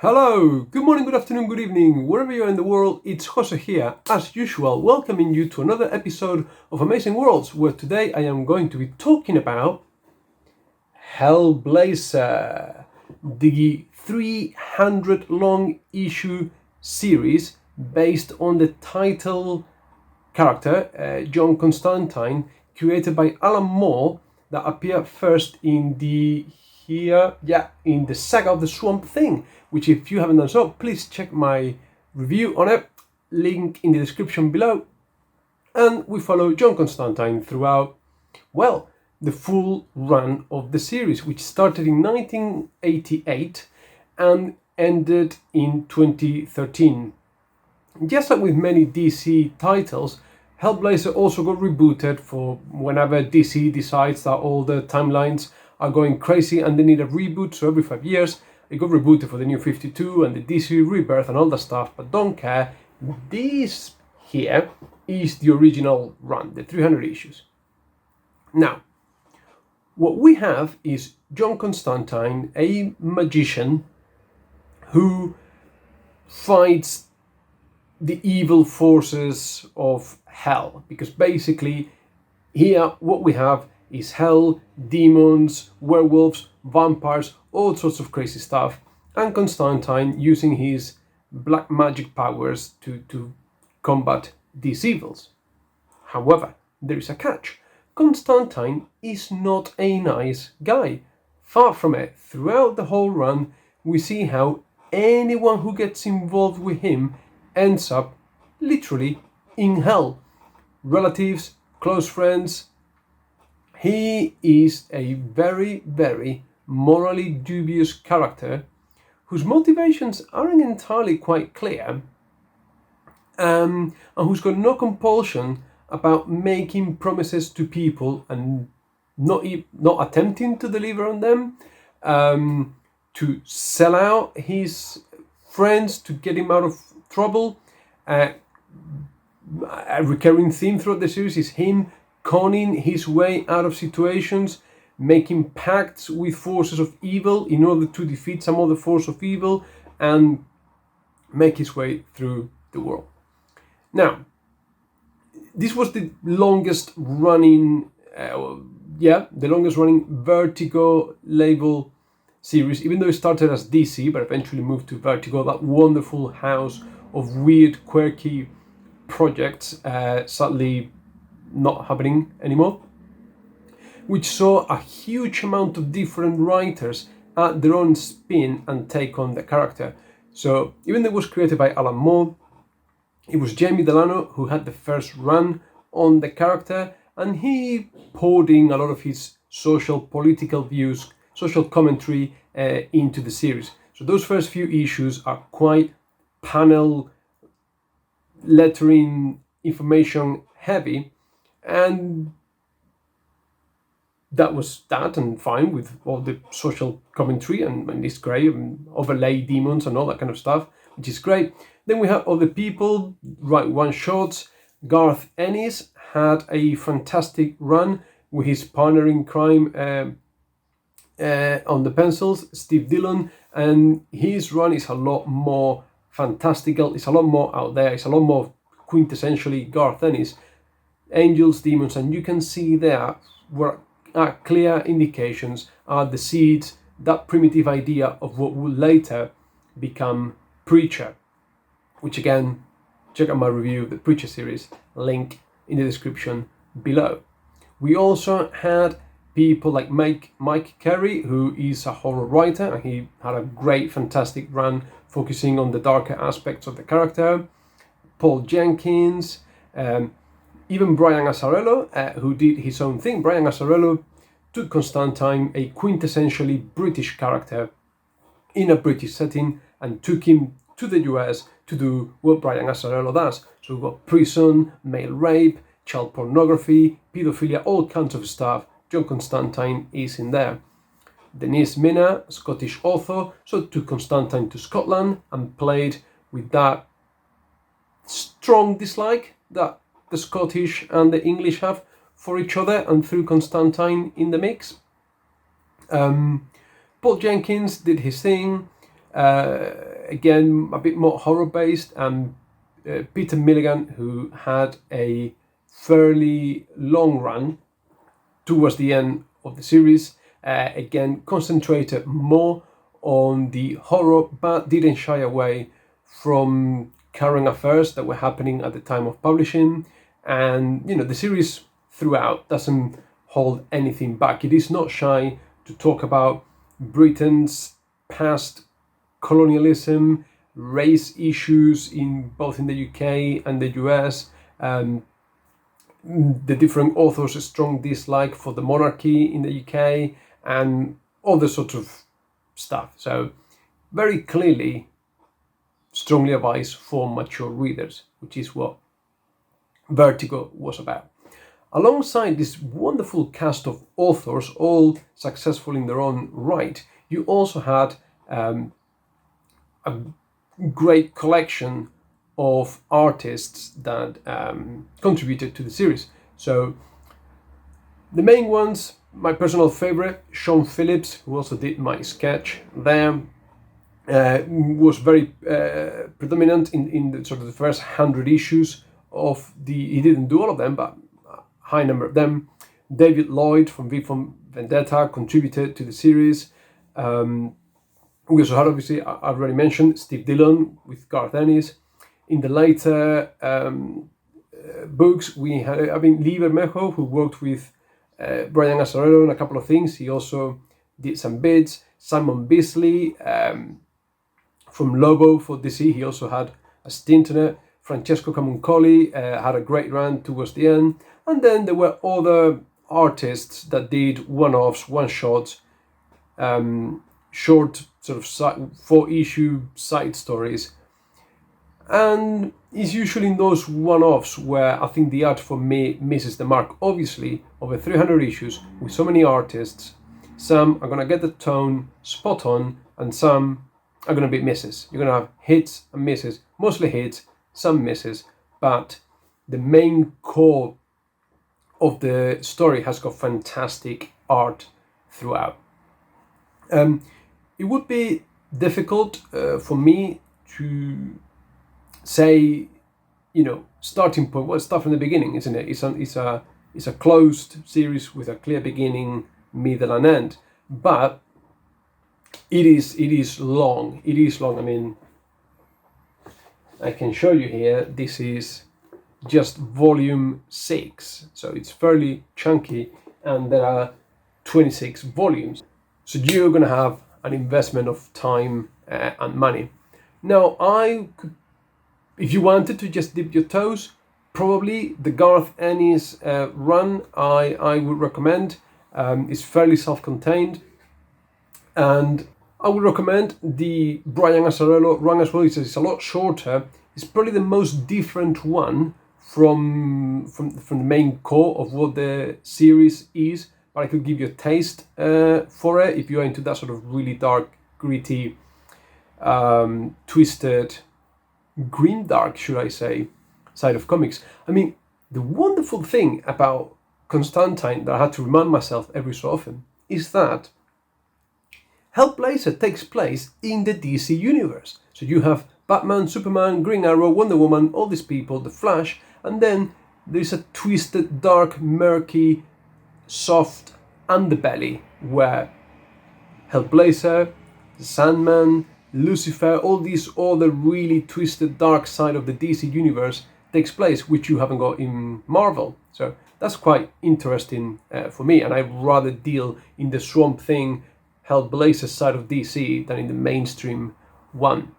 Hello, good morning, good afternoon, good evening, wherever you are in the world, it's Jose here, as usual, welcoming you to another episode of Amazing Worlds, where today I am going to be talking about Hellblazer, the 300 long issue series based on the title character, John Constantine, created by Alan Moore, that appeared first in the Saga of the Swamp Thing, which if you haven't done so, please check my review on it, link in the description below. And we follow John Constantine throughout, the full run of the series, which started in 1988 and ended in 2013. Just like with many DC titles, Hellblazer also got rebooted for whenever DC decides that all the timelines are going crazy and they need a reboot. So every 5 years, it got rebooted for the New 52 and the DC Rebirth and all that stuff, but don't care. This here is the original run, the 300 issues. Now, what we have is John Constantine, a magician who fights the evil forces of hell, because basically here what we have is hell, demons, werewolves, vampires, all sorts of crazy stuff, and Constantine using his black magic powers to combat these evils. However, there is a catch. Constantine is not a nice guy. Far from it. Throughout the whole run, we see how anyone who gets involved with him ends up literally in hell. Relatives, close friends. He is a very, very morally dubious character whose motivations aren't entirely quite clear, and who's got no compulsion about making promises to people and not attempting to deliver on them, to sell out his friends to get him out of trouble. A recurring theme throughout the series is him conning his way out of situations, making pacts with forces of evil in order to defeat some other force of evil and make his way through the world. Now, this was the longest running Vertigo label series, even though it started as DC but eventually moved to Vertigo, that wonderful house of weird, quirky projects, sadly not happening anymore, which saw a huge amount of different writers add their own spin and take on the character. So even though it was created by Alan Moore, it was Jamie Delano who had the first run on the character, and he poured in a lot of his social, political views, social commentary into the series. So those first few issues are quite panel lettering, information heavy, and that was that, and fine with all the social commentary and it's great, and overlay demons and all that kind of stuff, which is great. Then we have other people write one-shots. Garth Ennis had a fantastic run with his partner in crime on the pencils, Steve Dillon, and his run is a lot more fantastical, it's a lot more out there, it's a lot more quintessentially Garth Ennis. Angels, demons, and you can see there where clear indications are the seeds, that primitive idea of what will later become Preacher, which again, check out my review of the Preacher series, link in the description below. We also had people like Mike Carey, who is a horror writer, and he had a great, fantastic run focusing on the darker aspects of the character. Paul Jenkins, even Brian Azzarello, who did his own thing. Brian Azzarello took Constantine, a quintessentially British character in a British setting, and took him to the US to do what Brian Azzarello does. So we've got prison, male rape, child pornography, pedophilia, all kinds of stuff. John Constantine is in there. Denise Mina, Scottish author, so took Constantine to Scotland and played with that strong dislike that the Scottish and the English have for each other, and threw Constantine in the mix. Paul Jenkins did his thing. Again, a bit more horror-based, and Peter Milligan, who had a fairly long run towards the end of the series, again concentrated more on the horror, but didn't shy away from current affairs that were happening at the time of publishing. And the series throughout doesn't hold anything back. It is not shy to talk about Britain's past colonialism, race issues in both in the UK and the US, the different authors' strong dislike for the monarchy in the UK, and all this sort of stuff. So very clearly, strongly advised for mature readers, which is what Vertigo was about. Alongside this wonderful cast of authors, all successful in their own right, you also had a great collection of artists that contributed to the series. So the main ones, my personal favorite, Sean Phillips, who also did my sketch there, was very predominant in the sort of the first 100 issues of he didn't do all of them, but a high number of them. David Lloyd from V for Vendetta contributed to the series. We also had, obviously, I've already mentioned, Steve Dillon with Garth Ennis. In the later books, we had, Lee Bermejo, who worked with Brian Azzarello on a couple of things. He also did some bits. Simon Bisley from Lobo for DC, he also had a stint in it. Francesco Camuncoli had a great run towards the end. And then there were other artists that did one-offs, one-shots, short sort of 4-issue side stories. And it's usually in those one-offs where I think the art for me misses the mark. Obviously, over 300 issues with so many artists, some are going to get the tone spot on and some are going to be misses. You're going to have hits and misses, mostly hits, some misses, but the main core of the story has got fantastic art throughout. It would be difficult for me to say, starting point. Well, start from the beginning, isn't it? It's a closed series with a clear beginning, middle, and end. But it is long. It is long. I mean, I can show you here. This is just volume 6, so it's fairly chunky, and there are 26 volumes. So you're going to have an investment of time and money. Now, if you wanted to just dip your toes, probably the Garth Ennis run I would recommend. It's fairly self-contained, and I would recommend the Brian Azzarello run as well. It's a lot shorter. It's probably the most different one from the main core of what the series is, but I could give you a taste for it if you're into that sort of really dark, gritty, twisted, grimdark, should I say, side of comics. I mean, the wonderful thing about Constantine that I had to remind myself every so often is that Hellblazer takes place in the DC universe. So you have Batman, Superman, Green Arrow, Wonder Woman, all these people, the Flash, and then there's a twisted, dark, murky, soft underbelly where Hellblazer, the Sandman, Lucifer, all these other really twisted dark side of the DC universe takes place, which you haven't got in Marvel. So that's quite interesting for me, and I'd rather deal in the Swamp Thing, Hellblazer side of DC than in the mainstream one.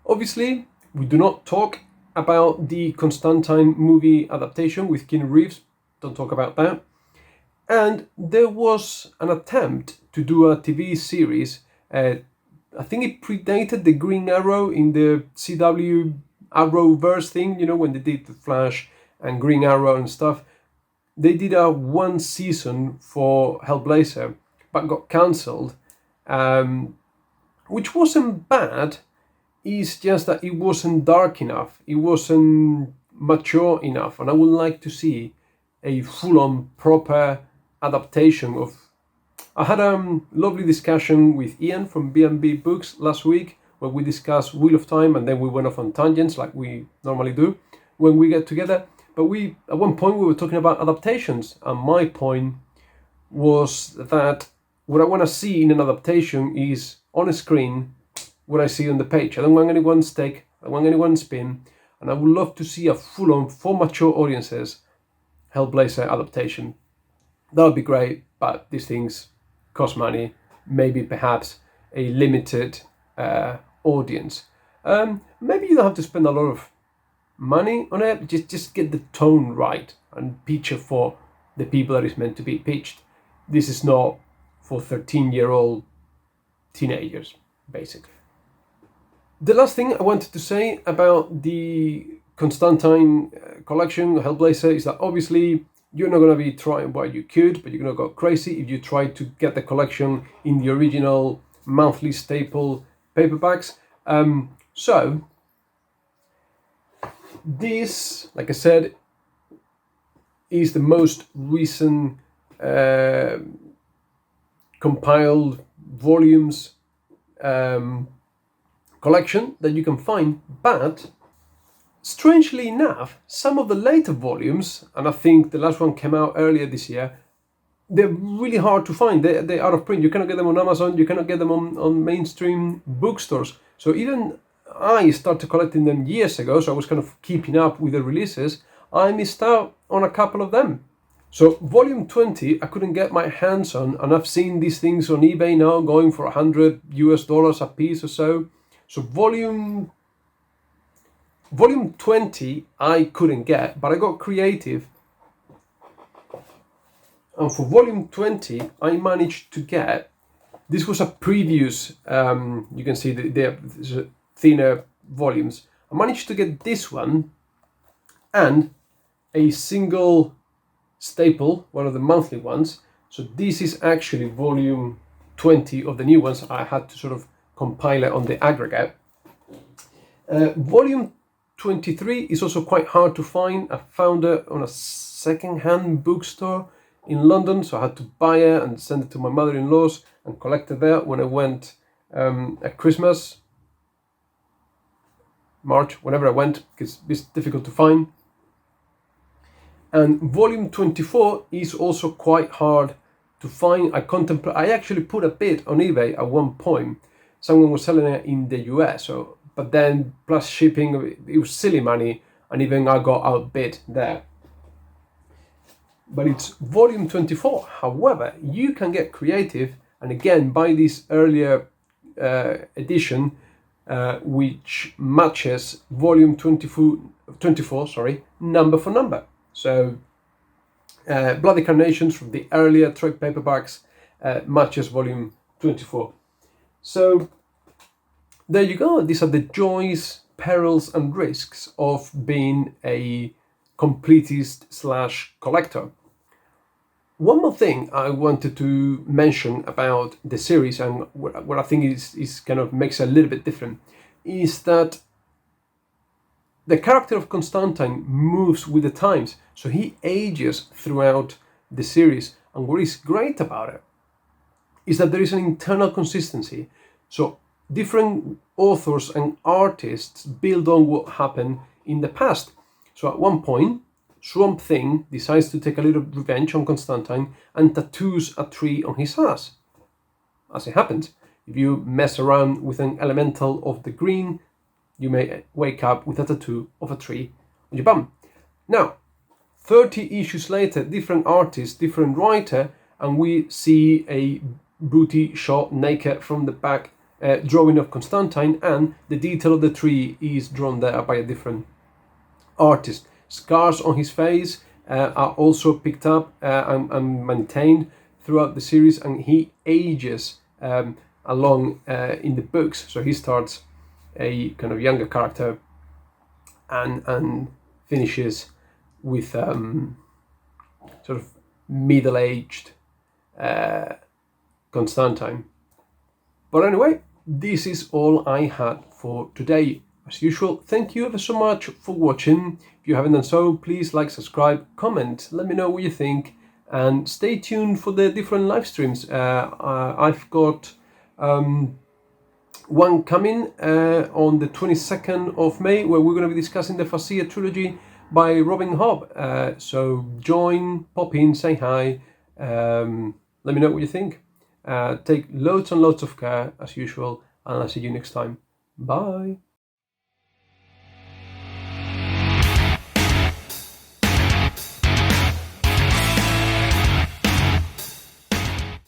Obviously, we do not talk about the Constantine movie adaptation with Keanu Reeves. Don't talk about that. And there was an attempt to do a TV series. I think it predated the Green Arrow in the CW Arrowverse thing, when they did the Flash and Green Arrow and stuff. They did a 1 season for Hellblazer, but got cancelled, which wasn't bad. It's just that it wasn't dark enough. It wasn't mature enough, and I would like to see a full-on proper adaptation of I had a lovely discussion with Ian from B&B Books last week, where we discussed Wheel of Time, and then we went off on tangents like we normally do when we get together. But at one point we were talking about adaptations, and my point was that what I want to see in an adaptation is on a screen what I see on the page. I don't want anyone's take, I don't want anyone's spin, and I would love to see a full-on, for mature audiences, Hellblazer adaptation. That would be great, but these things cost money, maybe perhaps a limited audience. Maybe you don't have to spend a lot of money on it, just get the tone right and pitch it for the people that it's meant to be pitched. This is not for 13-year-old teenagers, basically. The last thing I wanted to say about the Constantine collection, Hellblazer, is that obviously you're not going to be trying what you could, but you're going to go crazy if you try to get the collection in the original monthly staple paperbacks. So this, like I said, is the most recent compiled volumes collection that you can find, but strangely enough, some of the later volumes, and I think the last one came out earlier this year, they're really hard to find. They're out of print. You cannot get them on Amazon. You cannot get them on mainstream bookstores. So even I started collecting them years ago, so I was kind of keeping up with the releases. I missed out on a couple of them. So volume 20, I couldn't get my hands on, and I've seen these things on eBay now going for $100 a piece or so. So volume 20 I couldn't get, but I got creative. And for volume 20, I managed to get, this was a previous, you can see the thinner volumes. I managed to get this one and a single staple, one of the monthly ones. So this is actually volume 20 of the new ones. I had to sort of compile it on the aggregate. Volume 23 is also quite hard to find. I found it on a second-hand bookstore in London, so I had to buy it and send it to my mother-in-law's and collect it there when I went at Christmas, March, whenever I went, because it's difficult to find. And volume 24 is also quite hard to find. I actually put a bid on eBay at one point. Someone was selling it in the US, but then plus shipping, it was silly money, and even I got outbid there. But it's volume 24. However, you can get creative and again buy this earlier edition, which matches volume 24, number for number. So Bloody Carnations from the earlier trade paperbacks matches volume 24. So there you go. These are the joys, perils and risks of being a completist / collector. One more thing I wanted to mention about the series, and what I think is kind of makes it a little bit different, is that the character of Constantine moves with the times, so he ages throughout the series. And what is great about it is that there is an internal consistency. So different authors and artists build on what happened in the past. So at one point, Swamp Thing decides to take a little revenge on Constantine and tattoos a tree on his ass. As it happens, if you mess around with an elemental of the green, you may wake up with a tattoo of a tree on your bum. Now, 30 issues later, different artist, different writer, and we see a booty shot naked from the back drawing of Constantine, and the detail of the tree is drawn there by a different artist. Scars on his face are also picked up and maintained throughout the series, and he ages along in the books. So he starts a kind of younger character and finishes with sort of middle-aged Constantine. But anyway, this is all I had for today. As usual, thank you ever so much for watching. If you haven't done so, please like, subscribe, comment, let me know what you think, and stay tuned for the different live streams. I've got one coming on the 22nd of May, where we're going to be discussing the Farseer trilogy by Robin Hobb. So join, pop in, say hi, let me know what you think. Take loads and loads of care as usual, and I'll see you next time. Bye.